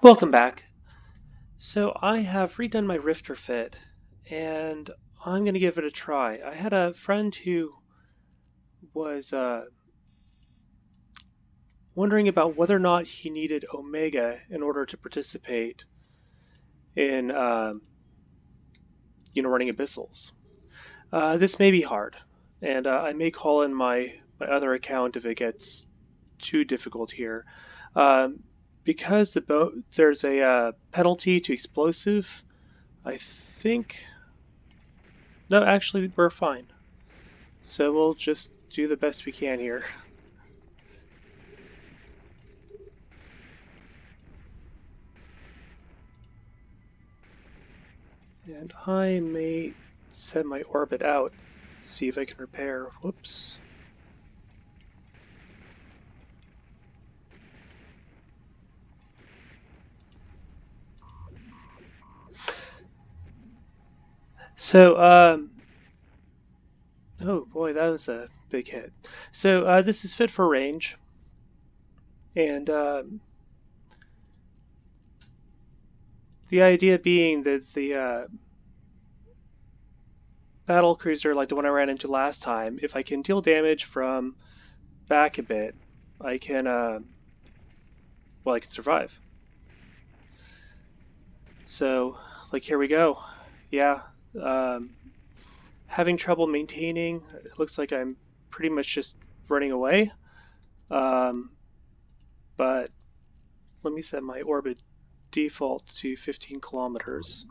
Welcome back. So I have redone my Rifter fit and I'm going to give it a try. I had a friend who was wondering about whether or not he needed Omega in order to participate in running abyssals. This may be hard, and I may call in my other account if it gets too difficult here. Um, because there's a penalty to explosive, I think. No, actually, we're fine. So we'll just do the best we can here. And I may set my orbit out, see if I can repair. Whoops. So, oh boy, that was a big hit. So this is fit for range, and the idea being that the battle cruiser, like the one I ran into last time, if I can deal damage from back a bit, I can, I can survive. So, like, here we go. Yeah, um, having trouble maintaining. It looks like I'm pretty much just running away. Um, but let me set my orbit default to 15 kilometers.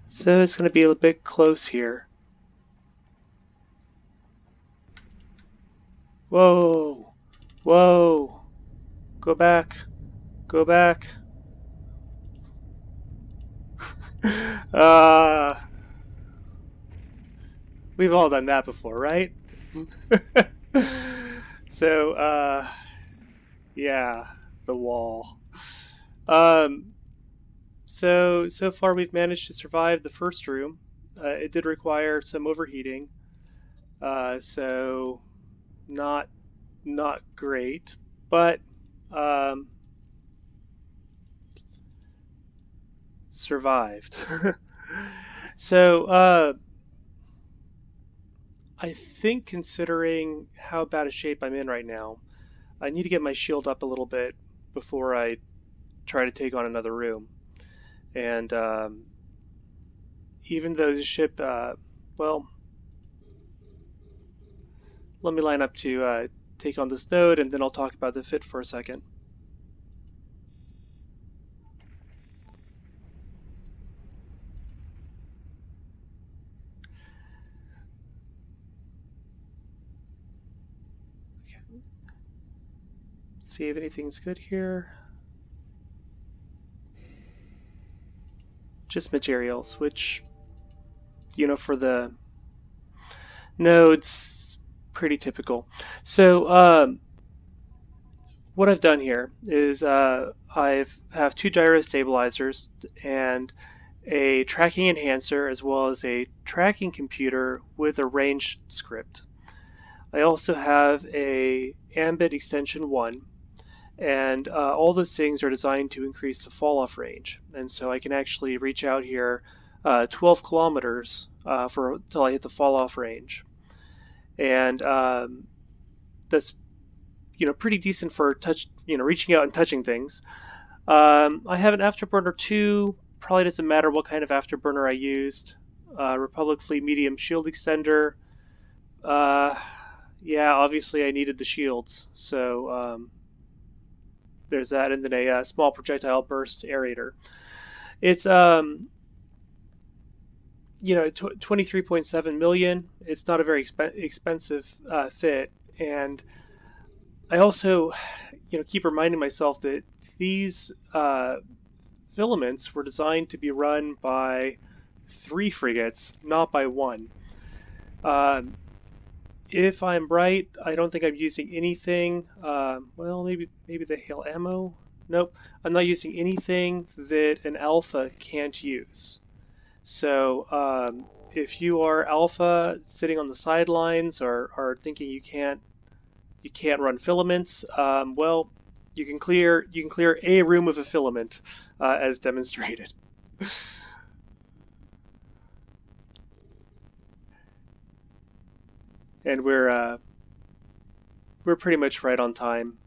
So it's going to be a bit close here. Whoa! Whoa! Go back! Go back! uh, we've all done that before, right? So, yeah, the wall. Um, so far we've managed to survive the first room. It did require some overheating, so not not great, but um, survived. So I think considering how bad a shape I'm in right now, I need to get my shield up a little bit before I try to take on another room. And even though the ship, well, let me line up to take on this node, and then I'll talk about the fit for a second. Okay. Let's see if anything's good here. Just materials, which, for the nodes, pretty typical. So what I've done here is I have two gyrostabilizers and a tracking enhancer as well as a tracking computer with a range script. I also have a Ambit extension 1, and all those things are designed to increase the fall off range. And so I can actually reach out here 12 kilometers until I hit the fall off range. And that's pretty decent for reaching out and touching things. I have an Afterburner II. Probably doesn't matter what kind of Afterburner I used. Republic Fleet Medium Shield Extender. Yeah, obviously I needed the shields, so there's that, and then a small projectile burst aerator. It's 23.7 million. It's not a very expensive fit, and I also keep reminding myself that these filaments were designed to be run by 3 frigates, not by 1. If I'm right, I don't think I'm using anything. Well, maybe the hail ammo. Nope, I'm not using anything that an alpha can't use. So if you are alpha sitting on the sidelines or are thinking you can't run filaments, well, you can clear a room of a filament as demonstrated. And we're pretty much right on time.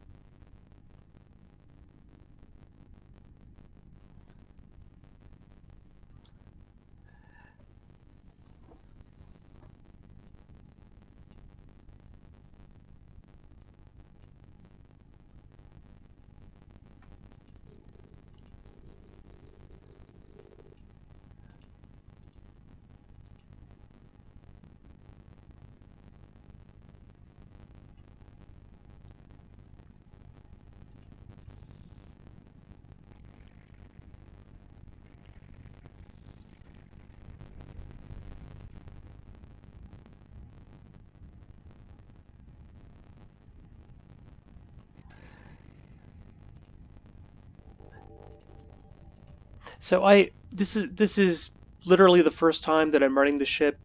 So I this is literally the first time that I'm running the ship,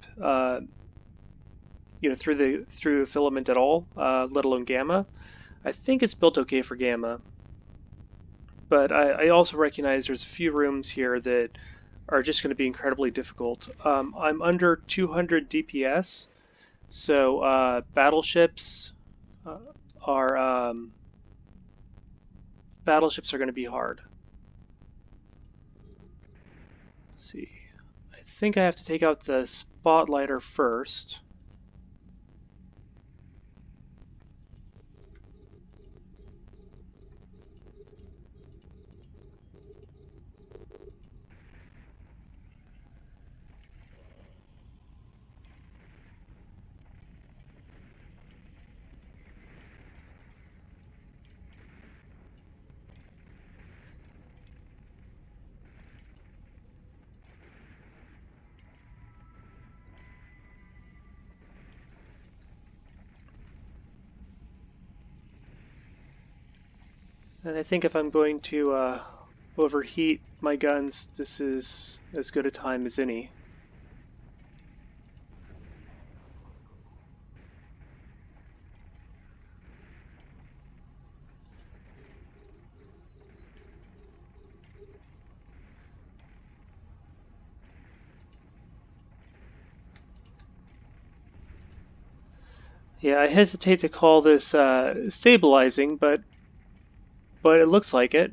through filament at all, let alone gamma. I think it's built okay for gamma, but I also recognize there's a few rooms here that are just going to be incredibly difficult. I'm under 200 DPS, so uh, are battleships are going to be hard. Let's see. I think I have to take out the spotlighter first. And I think if I'm going to overheat my guns, this is as good a time as any. Yeah, I hesitate to call this stabilizing, but it looks like it.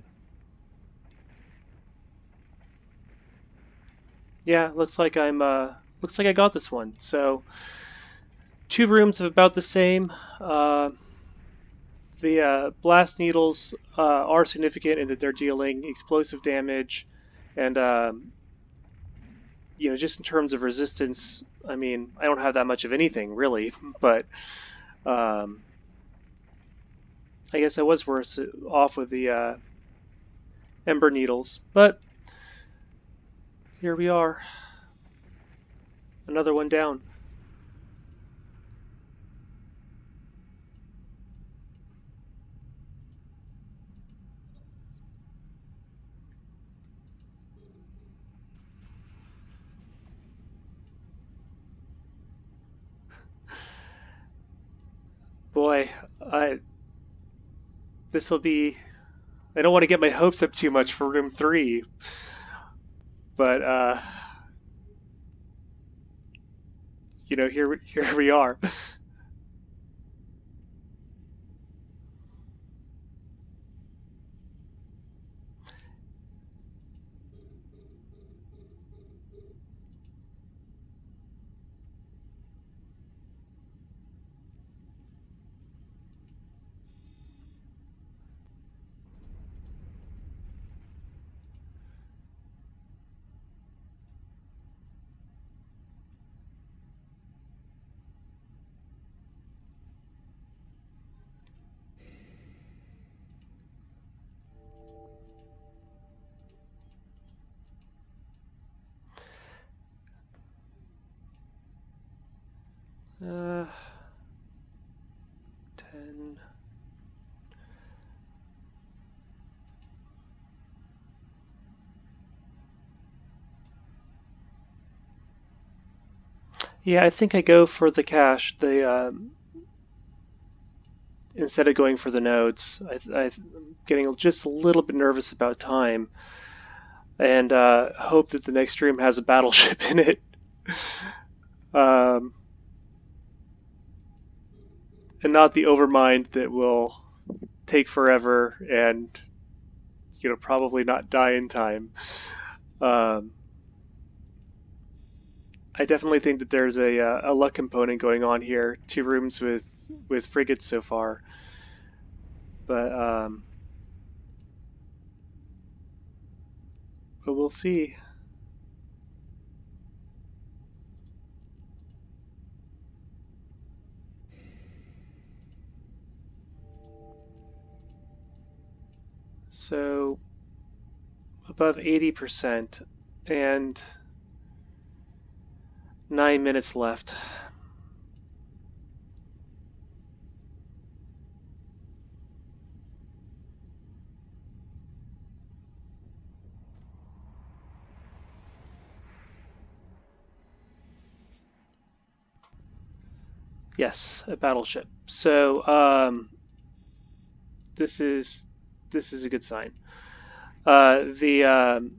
Yeah, looks like I got this one. So two rooms of about the same. The blast needles are significant in that they're dealing explosive damage, and just in terms of resistance, I mean, I don't have that much of anything really, but um, I guess I was worse off with the ember needles. But here we are, another one down. Boy, I this will be. I don't want to get my hopes up too much for room 3, but here we are. Yeah, I think I go for the cache. Instead of going for the nodes. I'm getting just a little bit nervous about time, and hope that the next stream has a battleship in it. um, and not the overmind that will take forever and probably not die in time. Um, I definitely think that there's a luck component going on here. 2 rooms with frigates so far, but but we'll see. So above 80% and 9 minutes left. Yes, a battleship. So this is a good sign. The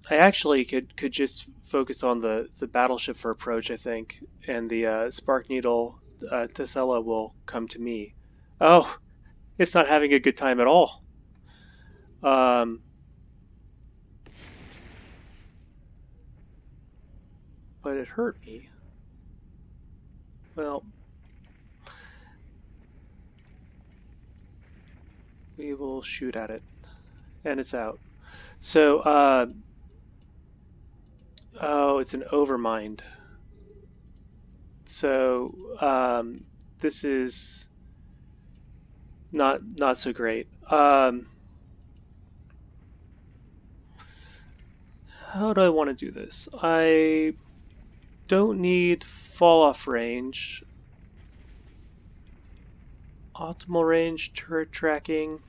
I actually could just focus on the battleship for approach, I think, and the Spark Needle Tesla will come to me. Oh, it's not having a good time at all. Um, but it hurt me. Well, we will shoot at it, and it's out. So, oh, it's an overmind. So, this is not so great. How do I want to do this? I don't need fall off range. Optimal range, turret tracking.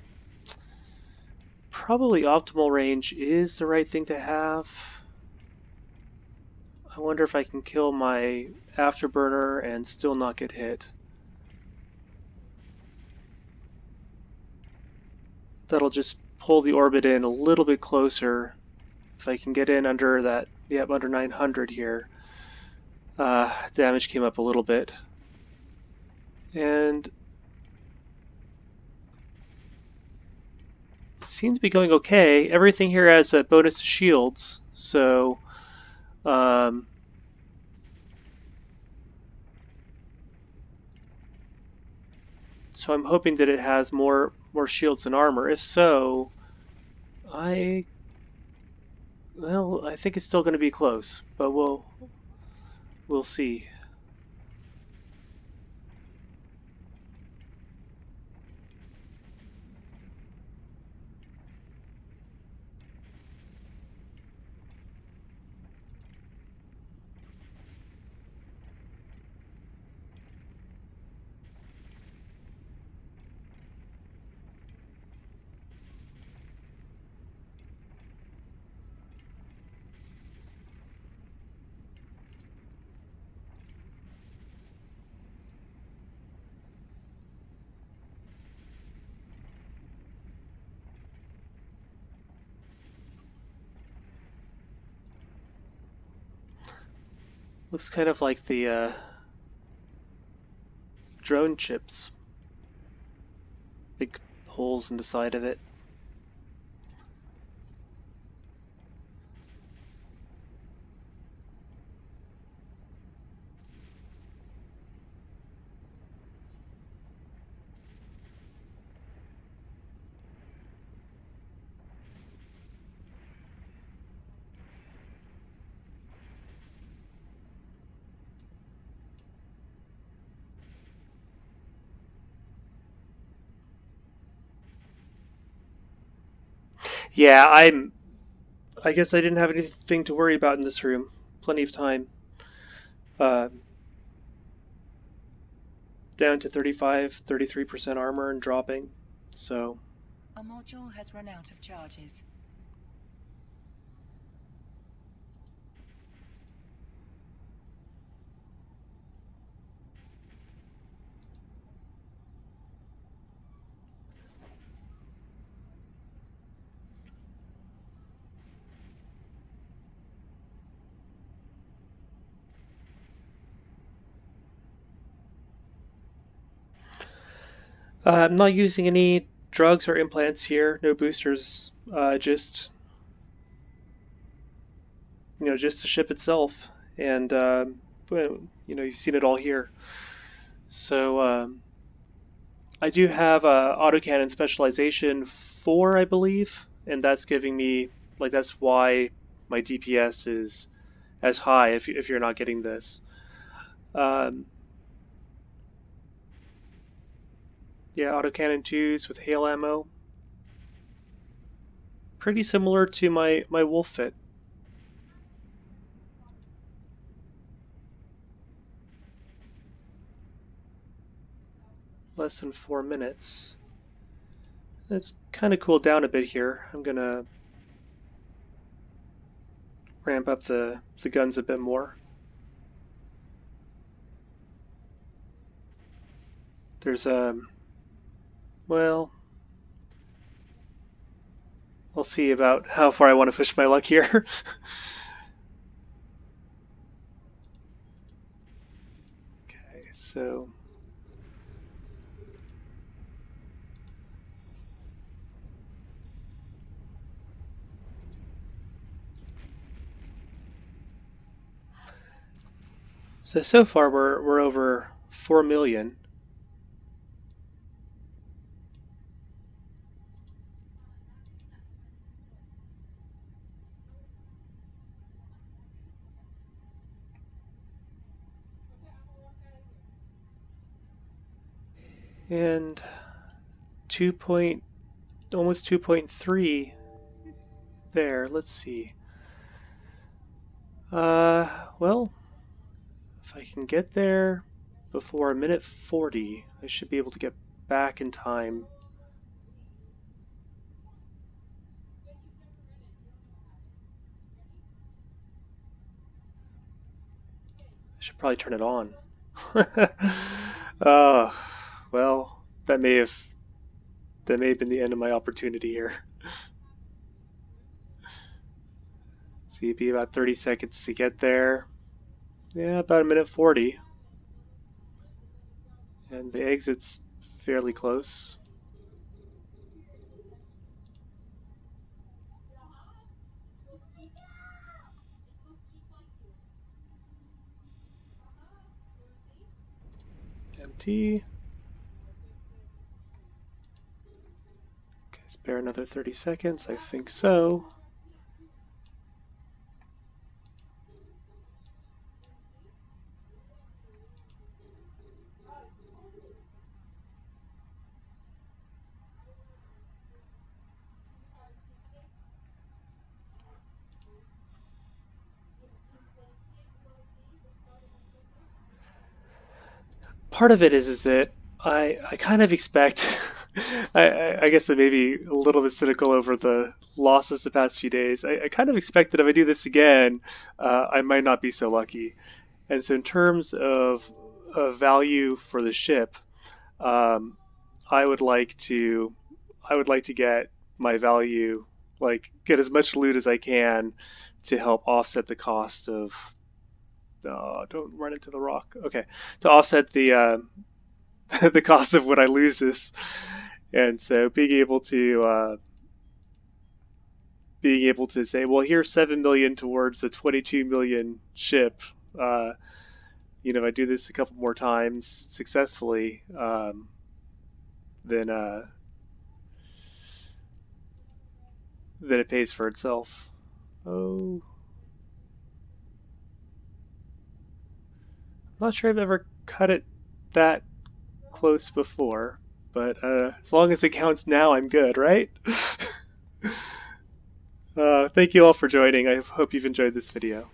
Probably optimal range is the right thing to have. I wonder if I can kill my Afterburner and still not get hit. That'll just pull the orbit in a little bit closer. If I can get in under that, yep, under 900 here. Damage came up a little bit. And it seems to be going okay. Everything here has a bonus to shields, so so I'm hoping that it has more shields than armor. If so, I think it's still going to be close, but we'll see. Looks kind of like the drone chips. Big holes in the side of it. Yeah, I guess I didn't have anything to worry about in this room. Plenty of time. Uh, Down to 33% armor and dropping. So Our module has run out of charges. I'm not using any drugs or implants here, no boosters, just just the ship itself, and well, you've seen it all here. So I do have AutoCannon specialization 4, I believe, and that's giving me that's why my DPS is as high if you're not getting this. Um, yeah, AutoCannon 2s with hail ammo, pretty similar to my Wolf Fit. Less than 4 minutes. It's kind of cooled down a bit here. I'm gonna ramp up the guns a bit more. There's well, I'll see about how far I want to push my luck here. Okay, so so far we're over 4 million. And 2 point, almost 2.3 there. Let's see. Well, if I can get there before a minute 40, I should be able to get back in time. I should probably turn it on. uh, well, that may have been the end of my opportunity here. See, it'd be about 30 seconds to get there. Yeah, about a minute 40. And the exit's fairly close. Empty. Okay, spare another 30 seconds. I think so. Part of it is that I kind of expect I guess I may be a little bit cynical over the losses the past few days. I kind of expect that if I do this again, I might not be so lucky. And so in terms of value for the ship, um, I would like to get my value, like get as much loot as I can to help offset the cost of don't run into the rock. Okay, to offset the the cost of what I lose this, and so being able to say, well, here's 7 million towards the 22 million ship. Uh, if I do this a couple more times successfully, then then it pays for itself. Oh, I'm not sure I've ever cut it that close before, but as long as it counts now, I'm good, right? Thank you all for joining. I hope you've enjoyed this video.